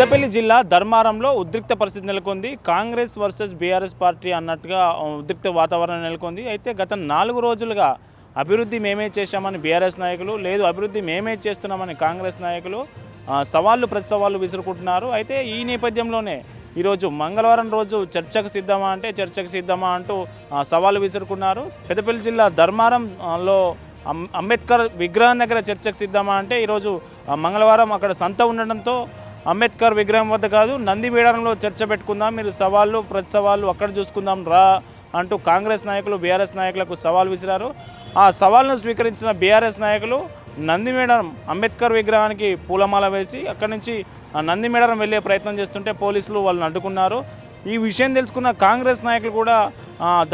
పెద్దపల్లి జిల్లా ధర్మారంలో ఉద్రిక్త పరిస్థితి నెలకొంది. కాంగ్రెస్ వర్సెస్ బీఆర్ఎస్ పార్టీ అన్నట్టుగా ఉద్రిక్త వాతావరణం నెలకొంది. అయితే గత 4 రోజులుగా అభివృద్ధి మేమే చేశామని బీఆర్ఎస్ నాయకులు, లేదు అభివృద్ధి మేమే చేస్తున్నామని కాంగ్రెస్ నాయకులు సవాళ్ళు ప్రతి సవాళ్ళు విసురుకుంటున్నారు. అయితే ఈ నేపథ్యంలోనే ఈరోజు మంగళవారం రోజు చర్చకు సిద్ధమా అంటూ సవాళ్ళు విసురుకున్నారు. పెద్దపల్లి జిల్లా ధర్మారంలో అంబేద్కర్ విగ్రహం దగ్గర చర్చకు సిద్ధమా అంటే ఈరోజు మంగళవారం అక్కడ సంత ఉండడంతో అంబేద్కర్ విగ్రహం వద్ద కాదు నంది మేడారంలో చర్చ పెట్టుకుందాం, మీరు సవాళ్ళు ప్రతి సవాళ్ళు అక్కడ చూసుకుందాం రా అంటూ కాంగ్రెస్ నాయకులు బీఆర్ఎస్ నాయకులకు సవాల్ విసిరారు. ఆ సవాల్ను స్వీకరించిన బీఆర్ఎస్ నాయకులు నంది మేడారం అంబేద్కర్ విగ్రహానికి పూలమాల వేసి అక్కడి నుంచి నంది మేడారం వెళ్ళే ప్రయత్నం చేస్తుంటే పోలీసులు వాళ్ళని అడ్డుకున్నారు. ఈ విషయం తెలుసుకున్న కాంగ్రెస్ నాయకులు కూడా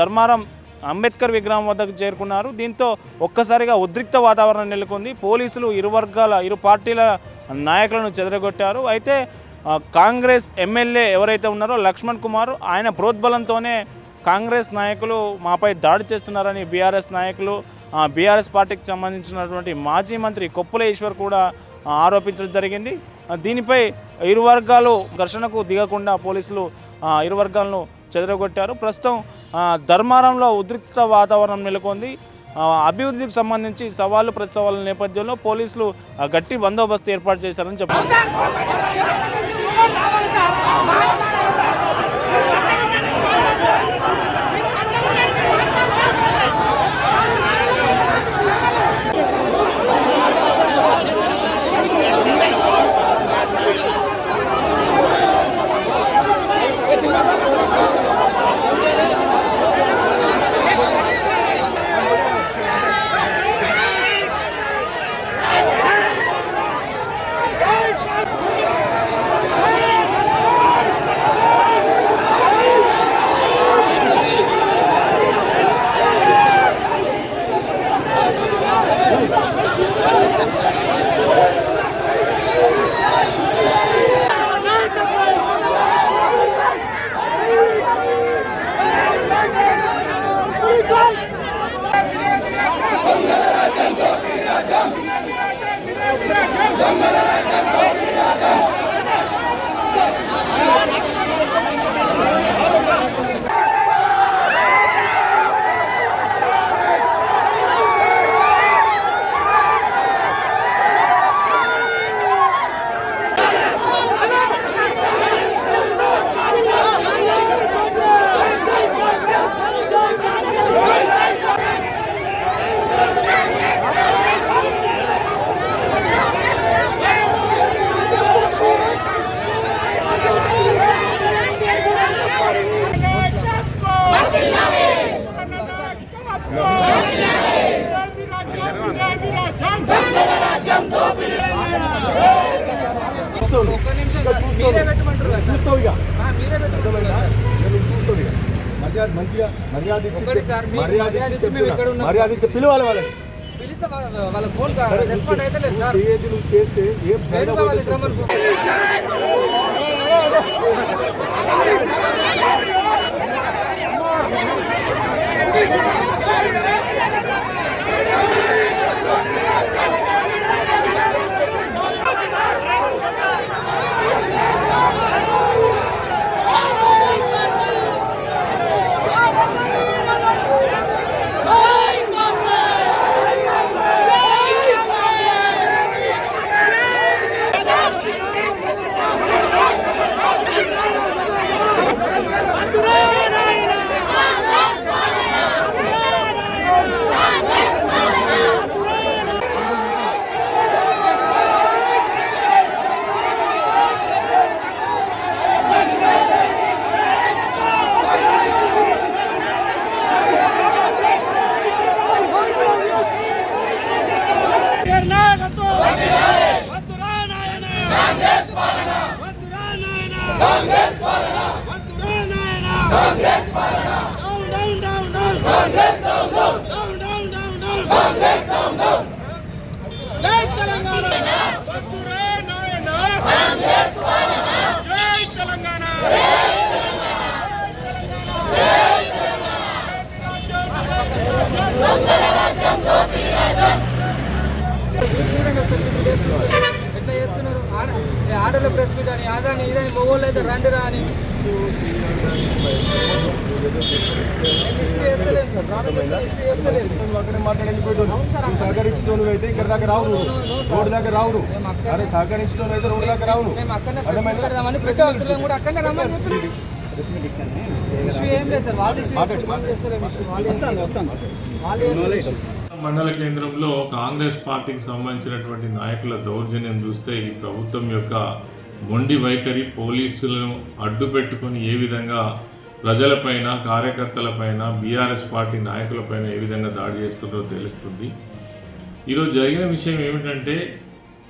ధర్మారం అంబేద్కర్ విగ్రహం వద్దకు చేరుకున్నారు. దీంతో ఒక్కసారిగా ఉద్రిక్త వాతావరణం నెలకొంది. పోలీసులు ఇరు పార్టీల నాయకులను చెదరగొట్టారు. అయితే కాంగ్రెస్ ఎమ్మెల్యే ఎవరైతే ఉన్నారో లక్ష్మణ్ కుమార్, ఆయన ప్రోద్బలంతోనే కాంగ్రెస్ నాయకులు మాపై దాడి చేస్తున్నారని బీఆర్ఎస్ నాయకులు, బీఆర్ఎస్ పార్టీకి సంబంధించినటువంటి మాజీ మంత్రి కొప్పుల ఈశ్వర్ కూడా ఆరోపించడం జరిగింది. దీనిపై ఇరు వర్గాలు ఘర్షణకు దిగకుండా పోలీసులు ఇరు వర్గాలను చెదరగొట్టారు. ప్రస్తుతం ధర్మారంలో ఉద్రిక్త వాతావరణం నెలకొంది. అభివృద్ధికి సంబంధించి సవాళ్ళు ప్రతి సవాళ్ళ నేపథ్యంలో పోలీసులు గట్టి బందోబస్తు ఏర్పాటు చేశారని చెప్పారు. మర్యాద ఇచ్చి పిలవాలి వాళ్ళని. పిలిస్తే వాళ్ళ ఫోన్ రెస్పాండ్ అయితే లేదు సార్. నువ్వు చేస్తే ఏం ఆడల ప్రెస్ మీట్ అని ఆదాని మగవాళ్ళు అయితే రండి రా అని అక్కడే మాట్లాడేది సహకరించడం అయితే ఇక్కడ దాకా రావు రోడ్డు దాకా రావు అరే సహకరించడం అయితే రోడ్డు దాకా రావు మండల కేంద్రంలో కాంగ్రెస్ పార్టీకి సంబంధించినటువంటి నాయకుల దౌర్జన్యం చూస్తే ఈ ప్రభుత్వం యొక్క మొండి వైఖరి పోలీసులను అడ్డు పెట్టుకొని ఏ విధంగా ప్రజలపైన కార్యకర్తలపైన బీఆర్ఎస్ పార్టీ నాయకులపైన ఏ విధంగా దాడి చేస్తుందో తెలుస్తుంది. ఈరోజు జరిగిన విషయం ఏమిటంటే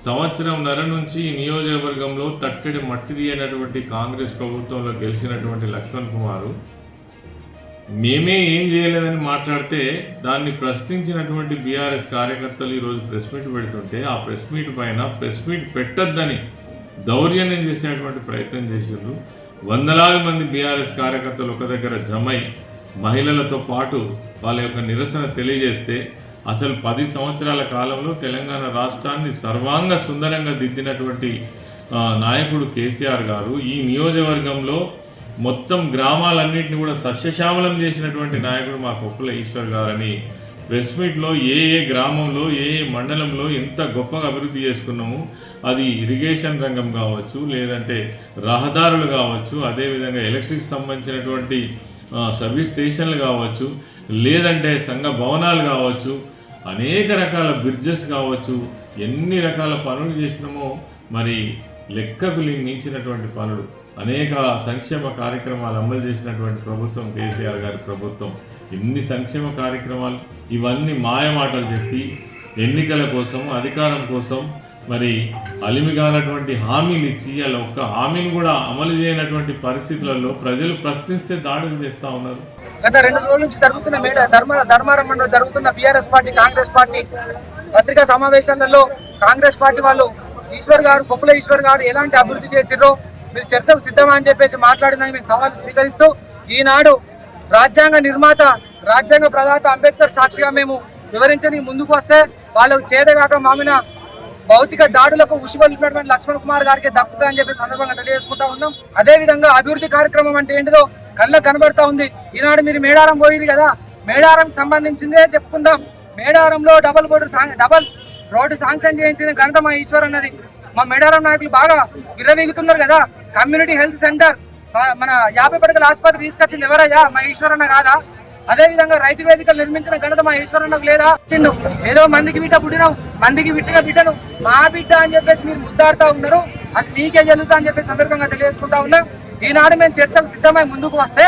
సంవత్సరంన్నర నుంచి ఈ నియోజకవర్గంలో తట్టెడి మట్టిది అయినటువంటి కాంగ్రెస్ ప్రభుత్వంలో గెలిచినటువంటి లక్ష్మణ్ కుమారు మేమే ఏం చేయలేదని మాట్లాడితే దాన్ని ప్రశ్నించినటువంటి బీఆర్ఎస్ కార్యకర్తలు ఈరోజు ప్రెస్ మీట్ పెడుతుంటే ఆ ప్రెస్ మీట్ పైన ప్రెస్ మీట్ పెట్టొద్దని దౌర్జన్యం చేసేటువంటి ప్రయత్నం చేసిండ్రు. వందలాది మంది బీఆర్ఎస్ కార్యకర్తలు ఒక దగ్గర జమై మహిళలతో పాటు వాళ్ళ యొక్క నిరసన తెలియజేస్తే అసలు 10 సంవత్సరాల కాలంలో తెలంగాణ రాష్ట్రాన్ని సర్వాంగ సుందరంగా దిద్దినటువంటి నాయకుడు కేసీఆర్ గారు ఈ నియోజకవర్గంలో మొత్తం గ్రామాలన్నింటినీ కూడా సస్యశ్యామలం చేసినటువంటి నాయకుడు మా కొప్పుల ఈశ్వర్ గారని ప్రెస్ మీట్లో ఏ గ్రామంలో ఏ మండలంలో ఎంత గొప్పగా అభివృద్ధి చేసుకున్నాము, అది ఇరిగేషన్ రంగం కావచ్చు, లేదంటే రహదారులు కావచ్చు, అదేవిధంగా ఎలక్ట్రిక్ సంబంధించినటువంటి సర్వీస్ స్టేషన్లు కావచ్చు, లేదంటే సంఘ భవనాలు కావచ్చు, అనేక రకాల బ్రిడ్జెస్ కావచ్చు, ఎన్ని రకాల పనులు చేసినామో మరి లెక్కకు మించినటువంటి పనులు, అనేక సంక్షేమ కార్యక్రమాలు అమలు చేసినటువంటి ప్రభుత్వం కేసీఆర్ గారి ప్రభుత్వం. ఎన్ని సంక్షేమ కార్యక్రమాలు, ఇవన్నీ మాయమాటలు చెప్పి ఎన్నికల కోసం అధికారం కోసం మరి అలిమిగానటువంటి హామీలు ఇచ్చి అలా ఒక్క హామీని కూడా అమలు చేయనటువంటి పరిస్థితులలో ప్రజలు ప్రశ్నిస్తే దాడులు చేస్తూ ఉన్నారు. గత 2 రోజుల నుంచి జరుగుతున్న ధర్మారం మండలం జరుగుతున్న బీఆర్ఎస్ పార్టీ కాంగ్రెస్ పార్టీ పత్రికా సమావేశాలలో కాంగ్రెస్ పార్టీ వాళ్ళు కొప్పుల ఈశ్వర్ గారు ఎలాంటి అభివృద్ధి చేసిర్రో మీరు చర్చకు సిద్ధమా అని చెప్పేసి మాట్లాడిందని మేము సవాలు స్వీకరిస్తూ ఈనాడు రాజ్యాంగ నిర్మాత రాజ్యాంగ ప్రదాత అంబేద్కర్ సాక్షిగా మేము వివరించడానికి ముందుకు వస్తే వాళ్ళకు చేదగాక మామిన భౌతిక దాడులకు ఉసిగొల్పినటువంటి లక్ష్మణ్ కుమార్ గారికి దక్కుతుందని చెప్పి సందర్భంగా తెలియజేసుకుంటా ఉన్నాం. అదే విధంగా అభివృద్ధి కార్యక్రమం అంటే ఏంటిదో కళ్ళకు కనబడతా ఉంది. ఈనాడు మీరు మేడారం పోయింది కదా, మేడారం సంబంధించిందే చెప్పుకుందాం. మేడారంలో డబల్ రోడ్డు శాంక్షన్ చేయించిన ఘనత మా ఈశ్వర్ అన్నది. మా మేడారం నాయకులు బాగా విర్రవీగుతున్నారు కదా. కమ్యూనిటీ హెల్త్ సెంటర్ మన 50 పడకల ఆసుపత్రి తీసుకొచ్చింది ఎవరయ్యా? మా ఈశ్వరన్న కాదా? అదే విధంగా రైతు వేదికలు నిర్మించిన ఘనత మా ఈశ్వరన్నకు లేదా? ఏదో మందికి బిడ్డ పుట్టినావు, మందికి బిడ్డగా బిడ్డను మా బిడ్డ అని చెప్పేసి మీరు ముద్దాడుతూ ఉన్నారు. అది మీకే జరుగుతా అని చెప్పి సందర్భంగా తెలియజేసుకుంటా ఉన్నాం. ఈనాడు మేము చర్చకు సిద్ధమై ముందుకు వస్తే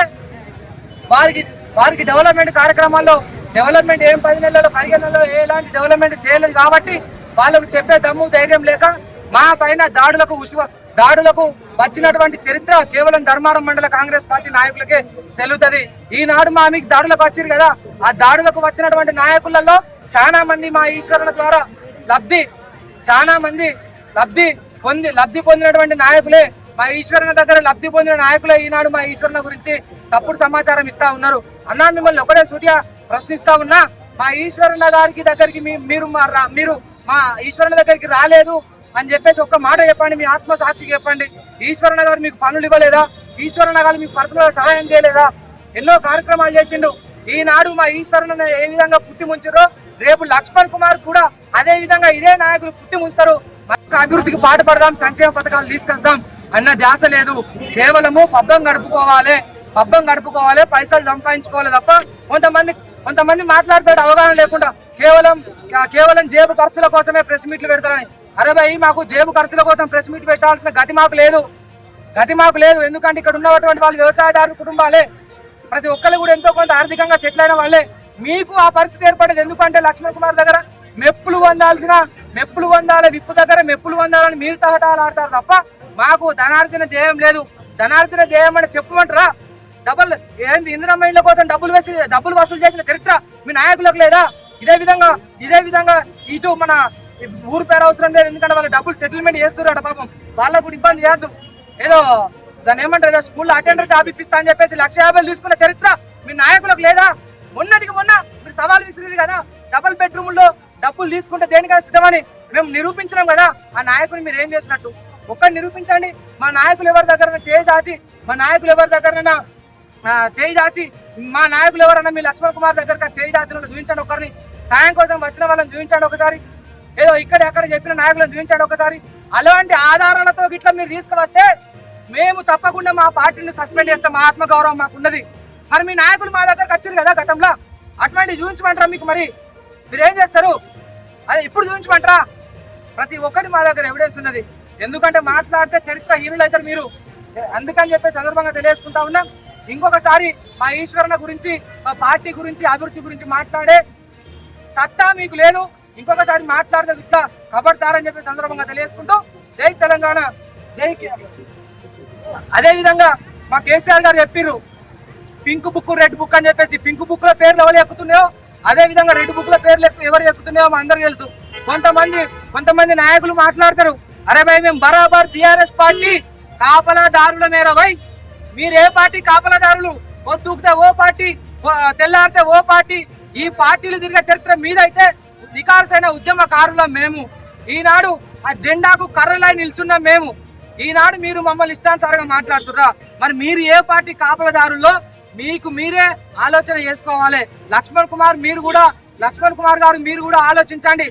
వారికి డెవలప్మెంట్ కార్యక్రమాల్లో డెవలప్మెంట్ ఏం 10 నెలల్లో 15 నెలల్లో ఎలాంటి డెవలప్మెంట్ చేయలేదు కాబట్టి వాళ్ళకు చెప్పే దమ్ము ధైర్యం లేక మా పైన దాడులకు వచ్చినటువంటి చరిత్ర కేవలం ధర్మారం మండల కాంగ్రెస్ పార్టీ నాయకులకే చెల్లుతుంది. ఈనాడు మీకు దాడులకు వచ్చారు కదా, ఆ దాడులకు వచ్చినటువంటి నాయకులలో చాలా మంది మా ఈశ్వరుల ద్వారా లబ్ధి పొందినటువంటి నాయకులే. మా ఈశ్వరుల దగ్గర లబ్ధి పొందిన నాయకులే ఈనాడు మా ఈశ్వరుల గురించి తప్పుడు సమాచారం ఇస్తా ఉన్నారు. అన్నా మిమ్మల్ని ఒకటే సూటిగా ప్రశ్నిస్తా ఉన్నా, మా ఈశ్వరుల గారికి దగ్గరికి మీరు మా ఈశ్వరుల దగ్గరికి రాలేదు అని చెప్పేసి ఒక్క మాట చెప్పండి. మీ ఆత్మ సాక్షికి చెప్పండి. ఈశ్వరన్న గారు మీకు పనులు ఇవ్వలేదా? ఈశ్వరన్న గారు మీకు పర్సనల్గా సహాయం చేయలేదా? ఎన్నో కార్యక్రమాలు చేసిండు. ఈనాడు మా ఈశ్వరన్న ఏ విధంగా పుట్టి ముంచారో రేపు లక్ష్మణ్ కుమార్ కూడా అదే విధంగా ఇదే నాయకులు పుట్టి ముంచుతారు. అభివృద్ధికి పాటుపడదాం, సంక్షేమ పథకాలు తీసుకొద్దాం అన్న ధ్యాస లేదు. కేవలము పబ్బం గడుపుకోవాలి, పైసలు సంపాదించుకోవాలి తప్ప కొంతమంది మాట్లాడతాడు అవగాహన లేకుండా కేవలం జేబు ఖర్చుల కోసమే ప్రెస్ మీట్లు పెడతారని. అరే భయ్, మాకు జేబు ఖర్చుల కోసం ప్రెస్ మీట్ పెట్టాల్సిన గతి మాకు లేదు. ఎందుకంటే ఇక్కడ ఉన్నటువంటి వాళ్ళు వ్యవసాయదారుల కుటుంబాలే, ప్రతి ఒక్కరు కూడా ఎంతో కొంత ఆర్థికంగా సెటిల్ అయిన వాళ్ళే. మీకు ఆ పరిస్థితి ఏర్పడేది ఎందుకంటే లక్ష్మణ్ కుమార్ దగ్గర మెప్పులు పొందాలి విప్పు దగ్గర మెప్పులు పొందాలని మీరు తహటాలు ఆడతారు తప్ప మాకు ధనార్జన ధ్యేయం లేదు. ధనార్జన ధ్యేయం అంటే చెప్పుకుంటారా? ఇందిరమ్మ ఇళ్ల కోసం డబ్బులు వసూలు చేసిన చరిత్ర మీ నాయకులకు లేదా? ఇదే విధంగా ఇటు మన ఊరు పేరు అవసరం లేదు, ఎందుకంటే వాళ్ళు డబ్బులు సెటిల్మెంట్ చేస్తున్నారు. పాపం వాళ్ళకు కూడా ఇబ్బంది చేయద్దు. ఏదో దాన్ని ఏమంటారు, స్కూల్లో అటెండర్ జాబ్ ఇప్పిస్తా అని చెప్పేసి 1,50,000 తీసుకున్న చరిత్ర మీ నాయకులకు లేదా? మొన్న మీరు సవాల్ విసిరేది కదా, డబుల్ బెడ్రూమ్లో డబ్బులు తీసుకుంటే దేనికైనా సిద్ధమని మేము నిరూపించినాం కదా. ఆ నాయకుని మీరు ఏం చేసినట్టు? ఒక్కటి నిరూపించండి. మా నాయకులు ఎవరి దగ్గర చేయి చాచి, మా నాయకులు ఎవరి దగ్గర చేయి చాచి, మా నాయకులు ఎవరన్నా మీ లక్ష్మణ్ కుమార్ దగ్గర చేయి చాచిన వాళ్ళు చూపించండి. ఒకరిని సాయం కోసం వచ్చిన వాళ్ళని చూపించండి ఒకసారి. ఏదో ఇక్కడ ఎక్కడ చెప్పిన నాయకులను చూపించండి ఒకసారి. అలాంటి ఆధారాలతో గిట్లా మీరు తీసుకువస్తే మేము తప్పకుండా మా పార్టీని సస్పెండ్ చేస్తాం. మా ఆత్మగౌరవం మాకు ఉన్నది. మరి మీ నాయకులు మా దగ్గరకు వచ్చారు కదా గతంలో, అటువంటి చూపించమంటారా? మీకు మరి మీరేం చేస్తారు? అదే ఇప్పుడు చూపించమంటారా? ప్రతి ఒక్కటి మా దగ్గర ఎవిడెన్స్ ఉన్నది. ఎందుకంటే మాట్లాడితే చరిత్ర హీనులు అవుతారు మీరు. అందుకని చెప్పే సందర్భంగా తెలియజేసుకుంటా ఉన్నాం. ఇంకొకసారి మా ఈశ్వరన్న గురించి, మా పార్టీ గురించి, అభివృద్ధి గురించి మాట్లాడే సత్తా మీకు లేదు. ఇంకొకసారి మాట్లాడితే ఇట్లా కబడ్దారని చెప్పే సందర్భంగా తెలియజేసుకుంటూ జై తెలంగాణ, జై అదే విధంగా మా కేసీఆర్ గారు చెప్పిర్రు పింక్ బుక్, రెడ్ బుక్ అని చెప్పేసి. పింక్ బుక్ లో పేర్లు ఎవరు ఎక్కుతున్నాయో అదే విధంగా రెడ్ బుక్ లో పేర్లు ఎవరు ఎక్కుతున్నాయో మా అందరికి తెలుసు. కొంతమంది నాయకులు మాట్లాడతారు, అరే భయ్ మేము బరాబర్ బీఆర్ఎస్ పార్టీ కాపలాదారుల మేర భయ్. మీరు ఏ పార్టీ కాపలాదారులు? పొద్దుకుతే ఓ పార్టీ, తెల్లారితే ఓ పార్టీ. ఈ పార్టీలు తిరిగే చరిత్ర మీదైతే నికార్సైన ఉద్యమకారులం మేము. ఈనాడు ఆ జెండాకు కర్రలై నిల్చున్నాం మేము. ఈనాడు మీరు మమ్మల్ని ఇష్టానుసారంగా మాట్లాడుతుర్రా? మరి మీరు ఏ పార్టీ కాపలదారుల్లో మీకు మీరే ఆలోచన చేసుకోవాలి. లక్ష్మణ్ కుమార్ గారు మీరు కూడా ఆలోచించండి.